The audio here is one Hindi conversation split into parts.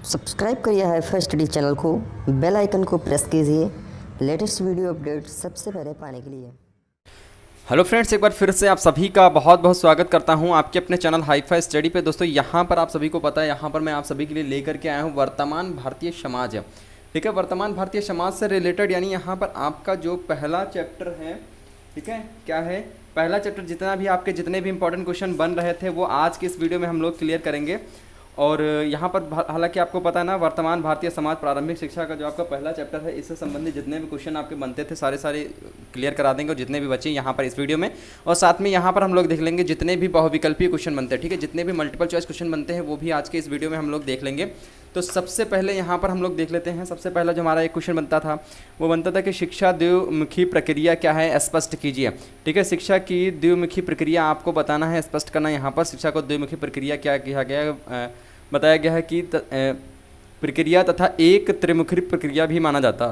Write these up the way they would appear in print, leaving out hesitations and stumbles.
सब्सक्राइब करिए हाईफाई स्टडी चैनल को, बेल आइकन को प्रेस कीजिए लेटेस्ट वीडियो अपडेट सबसे पहले पाने के लिए। हेलो फ्रेंड्स, एक बार फिर से आप सभी का बहुत बहुत स्वागत करता हूं आपके अपने चैनल हाईफाई स्टडी पे। दोस्तों यहां पर आप सभी को पता है, यहां पर मैं आप सभी के लिए लेकर के आया हूं वर्तमान भारतीय समाज। ठीक है, वर्तमान भारतीय समाज से रिलेटेड, यानी यहां पर आपका जो पहला चैप्टर है, ठीक है, क्या है पहला चैप्टर, जितने भी इंपॉर्टेंट क्वेश्चन बन रहे थे वो आज के इस वीडियो में हम लोग क्लियर करेंगे। और यहाँ पर हालांकि आपको पता है ना, वर्तमान भारतीय समाज प्रारंभिक शिक्षा का जो आपका पहला चैप्टर है, इससे संबंधित जितने भी क्वेश्चन आपके बनते थे सारे क्लियर करा देंगे, और जितने भी बचे यहाँ पर इस वीडियो में। और साथ में यहाँ पर हम लोग देख लेंगे जितने भी बहुविकल्पीय क्वेश्चन बनते हैं, ठीक है, जितने भी मल्टीपल चॉइस क्वेश्चन बनते हैं वो भी आज के इस वीडियो में हम लोग देख लेंगे। तो सबसे पहले यहाँ पर हम लोग देख लेते हैं, सबसे पहला जो हमारा एक क्वेश्चन बनता था वो बनता था कि शिक्षा द्विमुखी प्रक्रिया क्या है, स्पष्ट कीजिए। ठीक है, शिक्षा की द्विमुखी प्रक्रिया आपको बताना है, स्पष्ट करना। यहाँ पर शिक्षा को द्विमुखी प्रक्रिया क्या किया गया, बताया गया है कि प्रक्रिया तथा एक त्रिमुखी प्रक्रिया भी माना जाता।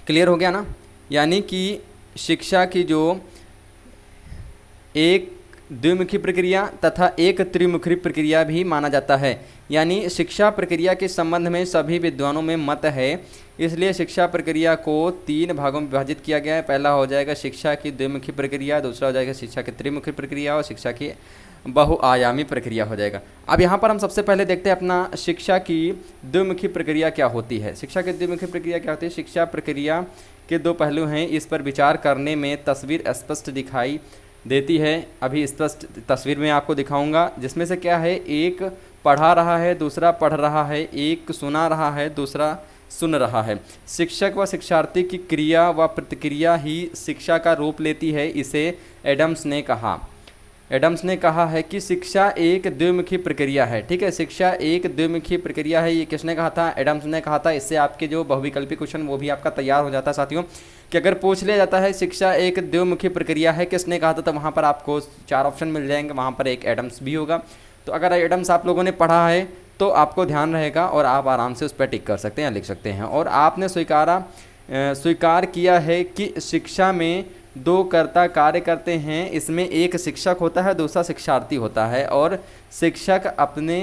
क्लियर हो गया ना, यानी कि शिक्षा की जो एक द्विमुखी प्रक्रिया तथा एक त्रिमुखी प्रक्रिया भी माना जाता है। यानी शिक्षा प्रक्रिया के संबंध में सभी विद्वानों में मत है, इसलिए शिक्षा प्रक्रिया को 3 भागों में विभाजित किया गया है। पहला हो जाएगा शिक्षा की द्विमुखी प्रक्रिया, दूसरा हो जाएगा शिक्षा की त्रिमुखी प्रक्रिया, और शिक्षा की बहुआयामी प्रक्रिया हो जाएगा। अब यहाँ पर हम सबसे पहले देखते हैं अपना शिक्षा की द्विमुखी प्रक्रिया क्या होती है। शिक्षा की द्विमुखी प्रक्रिया क्या होती है? शिक्षा प्रक्रिया के 2 पहलू हैं, इस पर विचार करने में तस्वीर स्पष्ट दिखाई देती है। अभी स्पष्ट तस्वीर में आपको दिखाऊंगा, जिसमें से क्या है, एक पढ़ा रहा है, दूसरा पढ़ रहा है, एक सुना रहा है, दूसरा सुन रहा है। शिक्षक व शिक्षार्थी की क्रिया व प्रतिक्रिया ही शिक्षा का रूप लेती है, इसे एडम्स ने कहा है कि शिक्षा एक द्विमुखी प्रक्रिया है। ठीक है, शिक्षा एक द्विमुखी प्रक्रिया है, ये किसने कहा था? एडम्स ने कहा था। इससे आपके जो बहुविकल्पी क्वेश्चन वो भी आपका तैयार हो जाता है साथियों, कि अगर पूछ लिया जाता है शिक्षा एक द्विमुखी प्रक्रिया है, किसने कहा था, तो वहाँ पर आपको 4 ऑप्शन मिल जाएंगे, वहाँ पर एक एडम्स भी होगा। तो अगर एडम्स आप लोगों ने पढ़ा है तो आपको ध्यान रहेगा और आप आराम से उस पर टिक कर सकते हैं, लिख सकते हैं। और आपने स्वीकार किया है कि शिक्षा में 2 कर्ता कार्य करते हैं, इसमें एक शिक्षक होता है, दूसरा शिक्षार्थी होता है, और शिक्षक अपने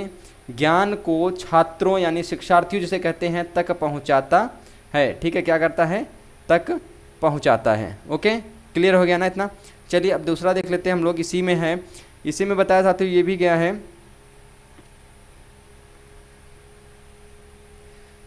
ज्ञान को छात्रों यानी शिक्षार्थियों जिसे कहते हैं तक पहुंचाता है। ठीक है, क्या करता है? तक पहुंचाता है। ओके, क्लियर हो गया ना इतना? चलिए अब दूसरा देख लेते हैं हम लोग, इसी में है, इसी में बताया साथियों, ये भी गया है,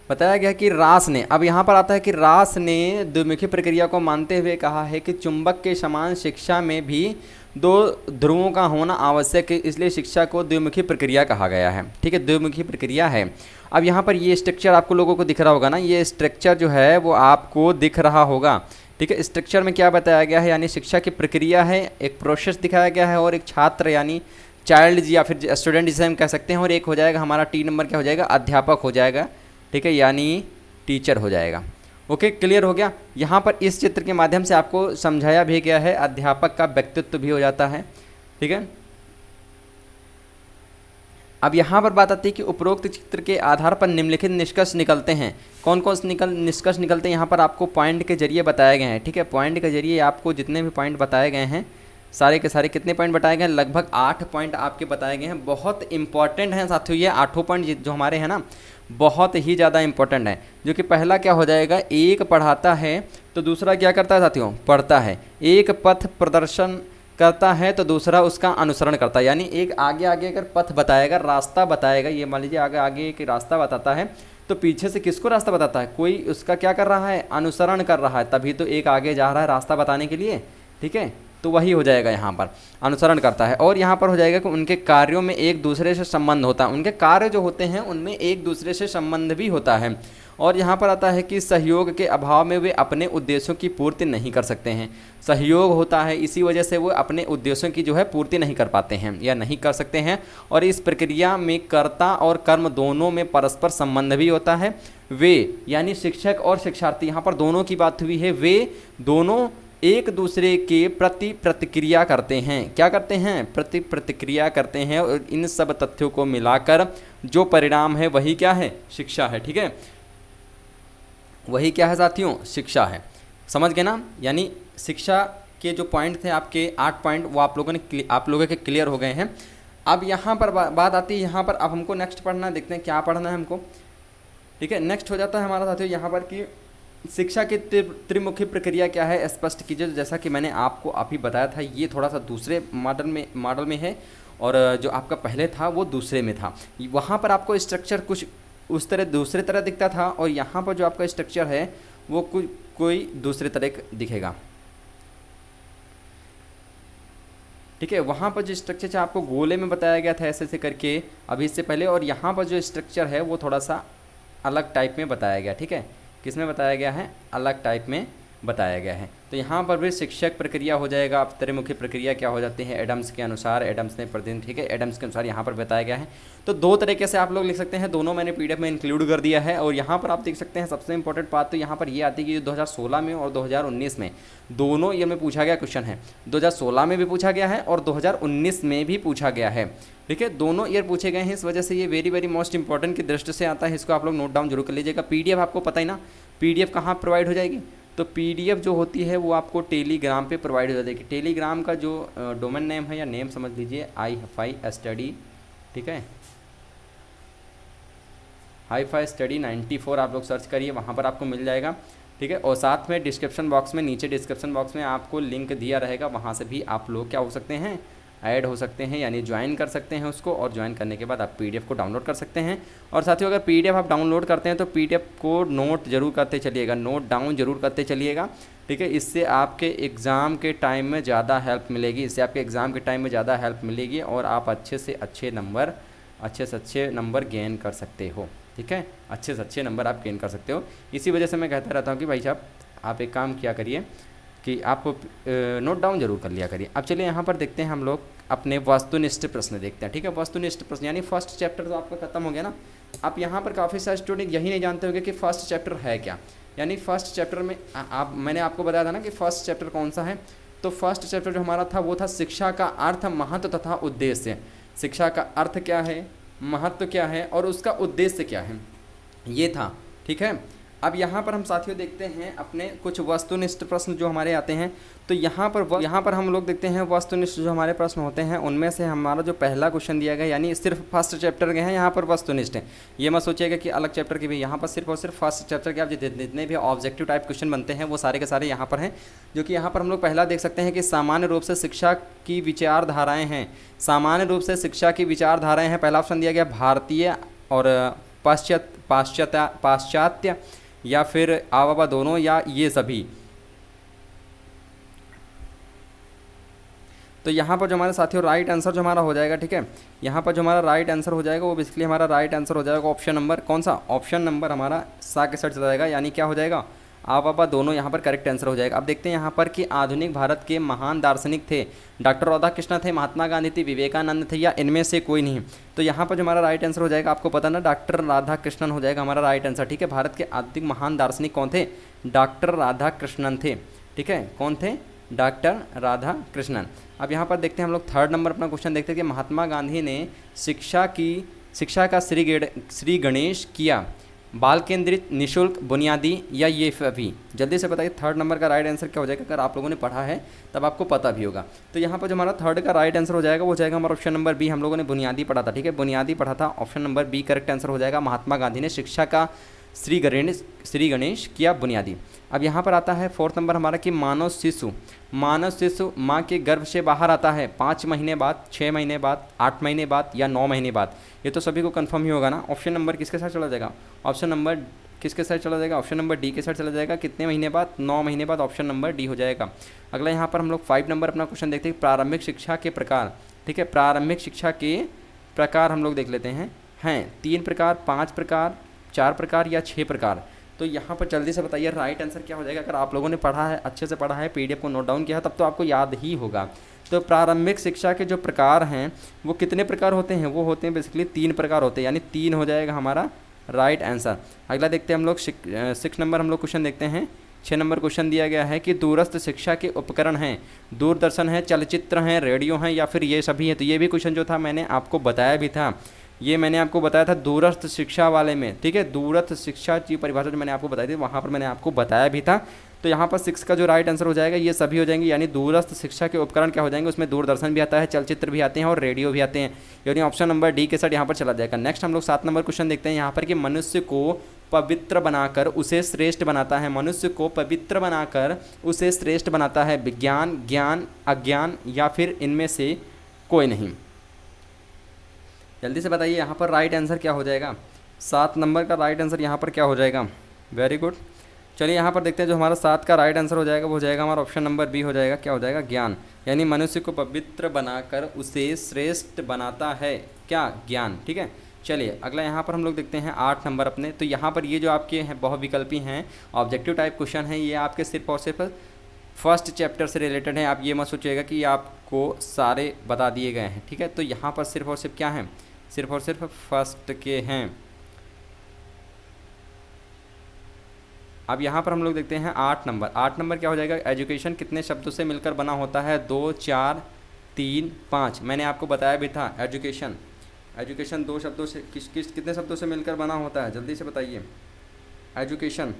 बताया गया कि रास ने, अब यहाँ पर आता है कि रास ने द्विमुखी प्रक्रिया को मानते हुए कहा है कि चुंबक के समान शिक्षा में भी 2 ध्रुवों का होना आवश्यक है, इसलिए शिक्षा को द्विमुखी प्रक्रिया कहा गया है। ठीक है, द्विमुखी प्रक्रिया है। अब यहाँ पर ये स्ट्रक्चर आपको लोगों को दिख रहा होगा ना, ये स्ट्रक्चर जो है वो आपको दिख रहा होगा। ठीक है, स्ट्रक्चर में क्या बताया गया है, यानी शिक्षा की प्रक्रिया है, एक प्रोसेस दिखाया गया है, और एक छात्र यानी चाइल्ड या फिर स्टूडेंट जिसे हम कह सकते हैं, और एक हो जाएगा हमारा T नंबर क्या हो जाएगा? अध्यापक हो जाएगा। ठीक है, यानी टीचर हो जाएगा। ओके, क्लियर हो गया। यहाँ पर इस चित्र के माध्यम से आपको समझाया भी गया है, अध्यापक का व्यक्तित्व भी हो जाता है। ठीक है, अब यहाँ पर बात आती है कि उपरोक्त चित्र के आधार पर निम्नलिखित निष्कर्ष निकलते हैं। कौन कौन से निष्कर्ष निकलते हैं? यहाँ पर आपको पॉइंट के जरिए बताए गए हैं। ठीक है, पॉइंट के जरिए आपको जितने भी पॉइंट बताए गए हैं, सारे के सारे कितने पॉइंट बताए गए हैं? लगभग 8 पॉइंट आपके बताए गए हैं। बहुत इंपॉर्टेंट हैं साथियों, ये 8 पॉइंट जो हमारे हैं ना, बहुत ही ज़्यादा इंपॉर्टेंट है। जो कि पहला क्या हो जाएगा? एक पढ़ाता है तो दूसरा क्या करता है साथियों? पढ़ता है। एक पथ प्रदर्शन करता है तो दूसरा उसका अनुसरण करता है। यानी एक आगे अगर पथ बताएगा, रास्ता बताएगा, ये मान लीजिए आगे एक रास्ता बताता है, तो पीछे से किसको रास्ता बताता है? कोई उसका क्या कर रहा है? अनुसरण कर रहा है, तभी तो एक आगे जा रहा है रास्ता बताने के लिए। ठीक है, तो वही हो जाएगा, यहाँ पर अनुसरण करता है। और यहाँ पर हो जाएगा कि उनके कार्यों में एक दूसरे से संबंध होता है, उनके कार्य जो होते हैं उनमें एक दूसरे से संबंध भी होता है। और यहाँ पर आता है कि सहयोग के अभाव में वे अपने उद्देश्यों की पूर्ति नहीं कर सकते हैं। सहयोग होता है, इसी वजह से वो अपने उद्देश्यों की जो है पूर्ति नहीं कर पाते हैं या नहीं कर सकते हैं। और इस प्रक्रिया में कर्ता और कर्म दोनों में परस्पर संबंध भी होता है। वे यानी शिक्षक और शिक्षार्थी, यहाँ पर दोनों की बात हुई है, वे दोनों एक दूसरे के प्रति प्रतिक्रिया करते हैं। क्या करते हैं? प्रतिक्रिया करते हैं, और इन सब तथ्यों को मिलाकर जो परिणाम है वही क्या है? शिक्षा है। ठीक है, वही क्या है साथियों? शिक्षा है। समझ गए ना? यानी शिक्षा के जो पॉइंट थे आपके 8 पॉइंट, वो आप लोगों के क्लियर हो गए हैं। अब यहाँ पर बात आती है, यहाँ पर अब हमको नेक्स्ट पढ़ना है, देखते हैं क्या पढ़ना है हमको। ठीक है, नेक्स्ट हो जाता है हमारा साथियों यहाँ पर कि शिक्षा की त्रिमुखी प्रक्रिया क्या है, स्पष्ट कीजिए। जैसा कि मैंने आपको अभी बताया था, ये थोड़ा सा दूसरे मॉडल में है और जो आपका पहले था वो दूसरे में था। वहाँ पर आपको स्ट्रक्चर कुछ उस तरह दूसरे तरह दिखता था और यहाँ पर जो आपका स्ट्रक्चर है वो कोई दूसरे तरह दिखेगा। ठीक है, वहाँ पर जो स्ट्रक्चर आपको गोले में बताया गया था ऐसे ऐसे करके अभी इससे पहले, और यहाँ पर जो स्ट्रक्चर है वो थोड़ा सा अलग टाइप में बताया गया। ठीक है, किस में बताया गया है, अलग टाइप में बताया गया है। तो यहाँ पर भी शिक्षक प्रक्रिया हो जाएगा। अब त्रिमुखी प्रक्रिया क्या हो जाती है, एडम्स के अनुसार, एडम्स ने प्रतिदिन, ठीक है, एडम्स के अनुसार यहाँ पर बताया गया है। तो दो तरीके से आप लोग लिख सकते हैं, दोनों मैंने पीडीएफ में इंक्लूड कर दिया है। और यहाँ पर आप देख सकते हैं सबसे इंपॉर्टेंट बात तो यहाँ पर ये आती है कि 2016 में और 2019 में दोनों ईयर में पूछा गया क्वेश्चन है। 2016 में भी पूछा गया है और 2019 में भी पूछा गया है। ठीक है, दोनों ईयर पूछे गए हैं, इस वजह से ये वेरी वेरी मोस्ट इंपॉर्टेंट की दृष्टि से आता है। इसको आप लोग नोट डाउन जरूर कर लीजिएगा। पीडीएफ आपको पता ही ना, पीडीएफ कहाँ प्रोवाइड हो जाएगी, तो पीडीएफ जो होती है वो आपको टेलीग्राम पे प्रोवाइड हो जाएगी। टेलीग्राम का जो डोमेन नेम है या नेम समझ लीजिए हाई-फाई स्टडी, ठीक है, हाई-फाई स्टडी 94 आप लोग सर्च करिए, वहाँ पर आपको मिल जाएगा। ठीक है, और साथ में डिस्क्रिप्शन बॉक्स में, नीचे डिस्क्रिप्शन बॉक्स में आपको लिंक दिया रहेगा, वहाँ से भी आप लोग क्या हो सकते हैं, ऐड हो सकते हैं, यानी ज्वाइन कर सकते हैं उसको। और ज्वाइन करने के बाद आप पीडीएफ को डाउनलोड कर सकते हैं। और साथियों अगर पीडीएफ आप डाउनलोड करते हैं तो पीडीएफ को नोट जरूर करते चलिएगा, नोट डाउन जरूर करते चलिएगा। ठीक है, इससे आपके एग्ज़ाम के टाइम में ज़्यादा हेल्प मिलेगी, इससे आपके एग्ज़ाम के टाइम में ज़्यादा हेल्प मिलेगी और आप अच्छे से अच्छे नंबर गेन कर सकते हो। ठीक है, अच्छे से अच्छे नंबर आप गेन कर सकते हो। इसी वजह से मैं कहता रहता हूँ कि भाई साहब आप एक काम किया करिए कि आप नोट डाउन जरूर कर लिया करिए। अब चलिए यहाँ पर देखते हैं हम लोग अपने वस्तुनिष्ठ प्रश्न देखते हैं। ठीक है, वस्तुनिष्ठ प्रश्न यानी फर्स्ट चैप्टर तो आपका खत्म हो गया ना। आप यहाँ पर काफ़ी सारे स्टूडेंट यही नहीं जानते होंगे कि फर्स्ट चैप्टर है क्या। यानी फर्स्ट चैप्टर में मैंने आपको बताया था ना कि फर्स्ट चैप्टर कौन सा है। तो फर्स्ट चैप्टर जो हमारा था वो था शिक्षा का अर्थ, महत्व तथा उद्देश्य। शिक्षा का अर्थ क्या है, महत्व क्या है और उसका उद्देश्य क्या है, ये था। ठीक है, अब यहाँ पर हम साथियों देखते हैं अपने कुछ वस्तुनिष्ठ प्रश्न जो हमारे आते हैं। तो यहाँ पर हम लोग देखते हैं वस्तुनिष्ठ जो हमारे प्रश्न होते हैं, उनमें से हमारा जो पहला क्वेश्चन दिया गया, यानी सिर्फ फर्स्ट चैप्टर के हैं यहाँ पर वस्तुनिष्ठ हैं। ये मत सोचिएगा कि अलग चैप्टर के भी, यहाँ पर सिर्फ और सिर्फ फर्स्ट चैप्टर के आप जितने भी ऑब्जेक्टिव टाइप क्वेश्चन बनते हैं वो सारे के सारे यहाँ पर हैं। जो कि यहाँ पर हम लोग पहला देख सकते हैं कि सामान्य रूप से शिक्षा की विचारधाराएँ हैं। सामान्य रूप से शिक्षा की विचारधाराएँ हैं, पहला ऑप्शन दिया गया भारतीय और पाश्चात्य या फिर आवाबा दोनों या ये सभी। तो यहाँ पर जो हमारे साथियों राइट आंसर जो हमारा हो जाएगा, ठीक है, यहाँ पर जो हमारा राइट आंसर हो जाएगा वो बेसिकली हमारा राइट आंसर हो जाएगा ऑप्शन नंबर कौन सा, ऑप्शन नंबर हमारा सा के साथ चला जाएगा, यानी क्या हो जाएगा, आवाबा दोनों यहाँ पर करेक्ट आंसर हो जाएगा। अब देखते हैं यहाँ पर कि आधुनिक भारत के महान दार्शनिक थे, डॉक्टर राधाकृष्णन थे, महात्मा गांधी थे, विवेकानंद थे या इनमें से कोई नहीं। तो यहाँ पर जो हमारा राइट आंसर हो जाएगा, आपको पता ना, डॉक्टर राधाकृष्णन हो जाएगा हमारा राइट आंसर। ठीक है, भारत के आधुनिक महान दार्शनिक कौन थे, डॉक्टर राधाकृष्णन थे। ठीक है, कौन थे, डॉक्टर राधाकृष्णन। अब यहाँ पर देखते हैं हम लोग थर्ड नंबर अपना क्वेश्चन देखते हैं कि महात्मा गांधी ने शिक्षा का श्री गणेश किया, बाल केंद्रित, निशुल्क, बुनियादी या ये सभी। जल्दी से बताइए थर्ड नंबर का राइट आंसर क्या हो जाएगा। अगर आप लोगों ने पढ़ा है तब आपको पता भी होगा। तो यहाँ पर जो हमारा थर्ड का राइट आंसर हो जाएगा वो जाएगा हमारा ऑप्शन नंबर बी। हम लोगों ने बुनियादी पढ़ा था, ठीक है, बुनियादी पढ़ा था, option number B correct answer हो जाएगा। महात्मा गांधी ने शिक्षा का श्री गणेश किया बुनियादी। अब यहाँ पर आता है फोर्थ नंबर हमारा कि मानव शिशु माँ के गर्भ से बाहर आता है 5 महीने बाद, 6 महीने बाद, 8 महीने बाद या 9 महीने बाद। ये तो सभी को कंफर्म ही होगा ना। ऑप्शन नंबर किसके साथ चला जाएगा, ऑप्शन नंबर किसके साथ चला जाएगा, ऑप्शन नंबर डी के साथ चला जाएगा। कितने महीने बाद, 9 महीने बाद, ऑप्शन नंबर डी हो जाएगा। अगला यहाँ पर हम लोग 5 नंबर अपना क्वेश्चन देखते हैं, प्रारंभिक शिक्षा के प्रकार। ठीक है, प्रारंभिक शिक्षा के प्रकार हम लोग देख लेते हैं 3 प्रकार, 5 प्रकार, 4 प्रकार या 6 प्रकार। तो यहाँ पर जल्दी से बताइए राइट आंसर क्या हो जाएगा। अगर आप लोगों ने पढ़ा है, अच्छे से पढ़ा है, पीडीएफ को नोट डाउन किया है, तब तो आपको याद ही होगा। तो प्रारंभिक शिक्षा के जो प्रकार हैं वो कितने प्रकार होते हैं, वो होते हैं बेसिकली 3 प्रकार होते हैं, यानी 3 हो जाएगा हमारा राइट आंसर। अगला देखते हैं हम लोग 6 नंबर हम लोग क्वेश्चन देखते हैं। 6 नंबर क्वेश्चन दिया गया है कि दूरस्थ शिक्षा के उपकरण हैं, दूरदर्शन है, चलचित्र हैं, रेडियो हैं या फिर ये सभी हैं। तो ये भी क्वेश्चन जो था मैंने आपको बताया भी था, ये मैंने आपको बताया था दूरस्थ शिक्षा वाले में। ठीक है, दूरस्थ शिक्षा की परिभाषा जो मैंने आपको बताई थी वहाँ पर मैंने आपको बताया भी था। तो यहाँ पर 6 का जो राइट आंसर हो जाएगा ये सभी हो जाएंगे, यानी दूरस्थ शिक्षा के उपकरण क्या हो जाएंगे, उसमें दूरदर्शन भी आता है, चलचित्र भी आते हैं और रेडियो भी आते हैं, यानी ऑप्शन नंबर डी के साथ यहाँ पर चला जाएगा। नेक्स्ट हम लोग 7 नंबर क्वेश्चन देखते हैं यहाँ पर कि मनुष्य को पवित्र बनाकर उसे श्रेष्ठ बनाता है, मनुष्य को पवित्र बनाकर उसे श्रेष्ठ बनाता है विज्ञान, ज्ञान, अज्ञान या फिर इनमें से कोई नहीं। जल्दी से बताइए यहाँ पर राइट आंसर क्या हो जाएगा। 7 नंबर का राइट आंसर यहाँ पर क्या हो जाएगा। Very good. चलिए यहाँ पर देखते हैं जो हमारा 7 का राइट आंसर हो जाएगा वो हो जाएगा हमारा ऑप्शन नंबर बी हो जाएगा। क्या हो जाएगा, ज्ञान, यानी मनुष्य को पवित्र बनाकर उसे श्रेष्ठ बनाता है क्या, ज्ञान। ठीक है, चलिए अगला यहाँ पर हम लोग देखते हैं 8 नंबर अपने। तो यहाँ पर ये जो आपके हैं बहुविकल्पी हैं, ऑब्जेक्टिव टाइप क्वेश्चन हैं, ये आपके सिर्फ और सिर्फ फर्स्ट चैप्टर से रिलेटेड हैं। आप ये मत सोचिएगा कि आपको सारे बता दिए गए हैं। ठीक है, तो यहाँ पर सिर्फ और सिर्फ क्या हैं, सिर्फ और सिर्फ फर्स्ट के हैं। अब यहाँ पर हम लोग देखते हैं 8 नंबर। 8 नंबर क्या हो जाएगा, एजुकेशन कितने शब्दों से मिलकर बना होता है, 2, 4, 3, 5। मैंने आपको बताया भी था एजुकेशन 2 शब्दों से कितने शब्दों से मिलकर बना होता है, जल्दी से बताइए। एजुकेशन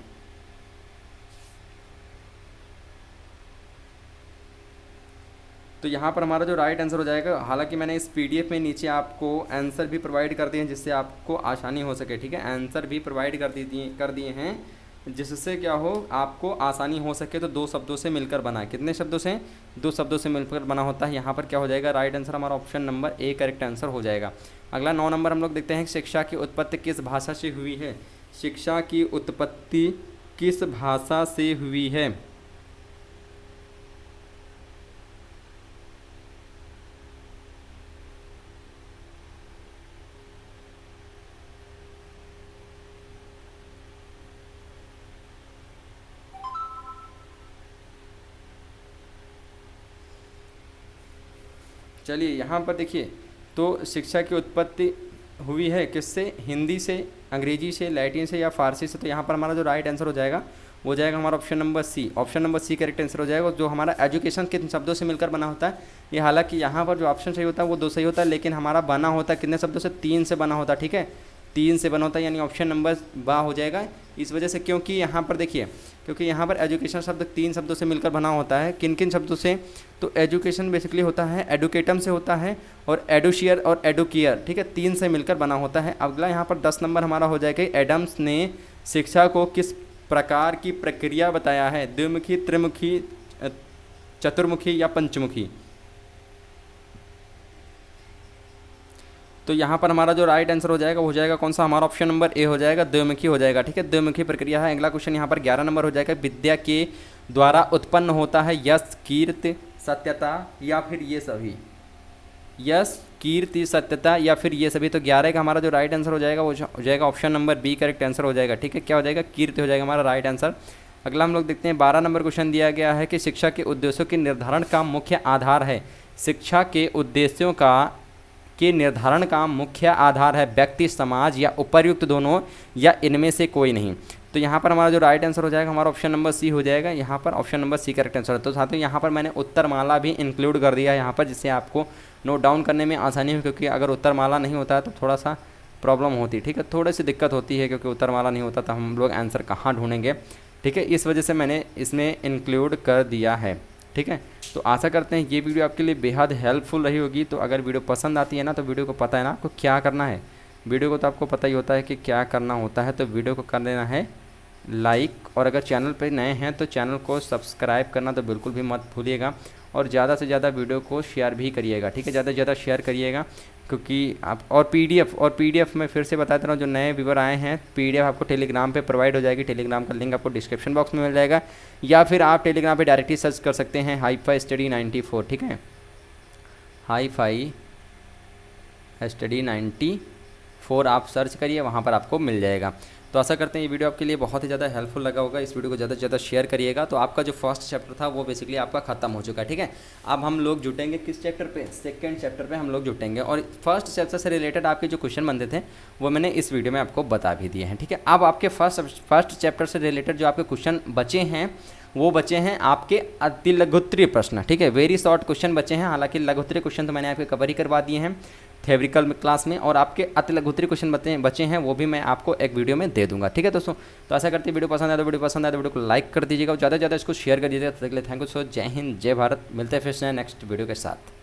तो यहाँ पर हमारा जो राइट आंसर हो जाएगा, हालांकि मैंने इस पीडीएफ में नीचे आपको आंसर भी प्रोवाइड कर दिए हैं जिससे आपको आसानी हो सके। ठीक है, आंसर भी प्रोवाइड कर दिए हैं जिससे क्या हो, आपको आसानी हो सके। तो 2 शब्दों से मिलकर बना है, कितने शब्दों से, 2 शब्दों से मिलकर बना होता है। यहाँ पर क्या हो जाएगा, राइट आंसर हमारा option number A correct answer हो जाएगा। अगला 9 नंबर हम लोग देखते हैं शिक्षा की उत्पत्ति किस भाषा से हुई है। शिक्षा की उत्पत्ति किस भाषा से हुई है। चलिए यहाँ पर देखिए, तो शिक्षा की उत्पत्ति हुई है किससे, हिंदी से, अंग्रेजी से, लैटिन से या फारसी से। तो यहाँ पर हमारा जो राइट आंसर हो जाएगा वो जाएगा हमारा option number C. Option number C correct answer हो जाएगा। जो हमारा एजुकेशन किन शब्दों से मिलकर बना होता है, ये हालांकि यहाँ पर जो ऑप्शन सही होता है वो 2 सही होता है, लेकिन हमारा बना होता है कितने शब्दों से, 3 से बना होता है। ठीक है, 3 से बना होता है, यानी ऑप्शन नंबर बा हो जाएगा। इस वजह से क्योंकि यहाँ पर देखिए, क्योंकि यहाँ पर एजुकेशन शब्द 3 शब्दों से मिलकर बना होता है। किन किन शब्दों से, तो एजुकेशन बेसिकली होता है एडुकेटम से होता है, और एडुशियर और एडुकियर। ठीक है, 3 से मिलकर बना होता है। अगला यहाँ पर 10 नंबर हमारा हो जाएगा, एडम्स ने शिक्षा को किस प्रकार की प्रक्रिया बताया है, द्विमुखी, त्रिमुखी, चतुर्मुखी या पंचमुखी। तो यहाँ पर हमारा जो राइट आंसर हो जाएगा वो हो जाएगा कौन सा, हमारा ऑप्शन नंबर ए हो जाएगा, द्विमुखी हो जाएगा। ठीक है, द्विमुखी प्रक्रिया है। अगला क्वेश्चन यहाँ पर 11 नंबर हो जाएगा, विद्या के द्वारा उत्पन्न होता है यश, कीर्ति, सत्यता या फिर ये सभी। यश, कीर्ति, सत्यता या फिर ये सभी। तो 11 का हमारा जो राइट आंसर हो जाएगा वो हो जाएगा option number B correct answer हो जाएगा। ठीक है, क्या हो जाएगा, कीर्ति हो जाएगा हमारा राइट आंसर। अगला हम लोग देखते हैं 12 नंबर क्वेश्चन दिया गया है कि शिक्षा के उद्देश्यों के निर्धारण का मुख्य आधार है। शिक्षा के उद्देश्यों के निर्धारण का मुख्य आधार है व्यक्ति, समाज या उपर्युक्त दोनों या इनमें से कोई नहीं। तो यहाँ पर हमारा जो राइट आंसर हो जाएगा हमारा ऑप्शन नंबर सी हो जाएगा। यहाँ पर option number C correct answer है। तो साथियों यहाँ पर मैंने उत्तरमाला भी इंक्लूड कर दिया है यहाँ पर, जिससे आपको नोट डाउन करने में आसानी हो, क्योंकि अगर उत्तरमाला नहीं होता है तो थोड़ा सा प्रॉब्लम होती है। ठीक है, थोड़ी सी दिक्कत होती है, क्योंकि उत्तरमाला नहीं होता तो हम लोग आंसर कहाँ ढूंढेंगे। ठीक है, इस वजह से मैंने इसमें इंक्लूड कर दिया है। ठीक है, तो आशा करते हैं ये वीडियो आपके लिए बेहद हेल्पफुल रही होगी। तो अगर वीडियो पसंद आती है ना, तो वीडियो को पता है ना आपको क्या करना है, वीडियो को तो आपको पता ही होता है कि क्या करना होता है। तो वीडियो को कर देना है लाइक, और अगर चैनल पर नए हैं तो चैनल को सब्सक्राइब करना तो बिल्कुल भी मत भूलिएगा, और ज़्यादा से ज़्यादा वीडियो को शेयर भी करिएगा। ठीक है, ज़्यादा से ज़्यादा शेयर करिएगा, क्योंकि आप और पीडीएफ में फिर से बताता रहा, जो नए व्यूअर आए हैं, पीडीएफ आपको टेलीग्राम पे प्रोवाइड हो जाएगी। टेलीग्राम का लिंक आपको डिस्क्रिप्शन बॉक्स में मिल जाएगा, या फिर आप टेलीग्राम पे डायरेक्टली सर्च कर सकते हैं हाई-फाई स्टडी 94। ठीक है, हाई-फाई स्टडी 94 आप सर्च करिए, वहाँ पर आपको मिल जाएगा। तो आशा करते हैं ये वीडियो आपके लिए बहुत ही ज़्यादा हेल्पफुल लगा होगा। इस वीडियो को ज़्यादा से ज़्यादा शेयर करिएगा। तो आपका जो फर्स्ट चैप्टर था वो बेसिकली आपका खत्म हो चुका है। ठीक है, अब हम लोग जुटेंगे किस चैप्टर पे, सेकंड चैप्टर पे हम लोग जुटेंगे, और फर्स्ट चैप्टर से रिलेटेड आपके जो क्वेश्चन बनते थे वो मैंने इस वीडियो में आपको बता भी दिए हैं। ठीक है, अब आपके फर्स्ट चैप्टर से रिलेटेड जो आपके क्वेश्चन बचे हैं वो बचे हैं आपके अति लघुत्तरीय प्रश्न। ठीक है, वेरी शॉर्ट क्वेश्चन बचे हैं। हालांकि लघुत्तरीय क्वेश्चन तो मैंने आपके कवर ही करवा दिए हैं। थ्योरिकल क्लास में, और आपके अति लघुत्तरी क्वेश्चन बचे हैं वो भी मैं आपको एक वीडियो में दे दूंगा। ठीक है दोस्तों, तो आशा करते हैं वीडियो पसंद आया तो वीडियो को लाइक कर दीजिएगा और ज़्यादा से ज़्यादा इसको शेयर कर दीजिएगा। तब तक के लिए थैंक यू सो, जय हिंद जय भारत। मिलते हैं फिर से नेक्स्ट वीडियो के साथ।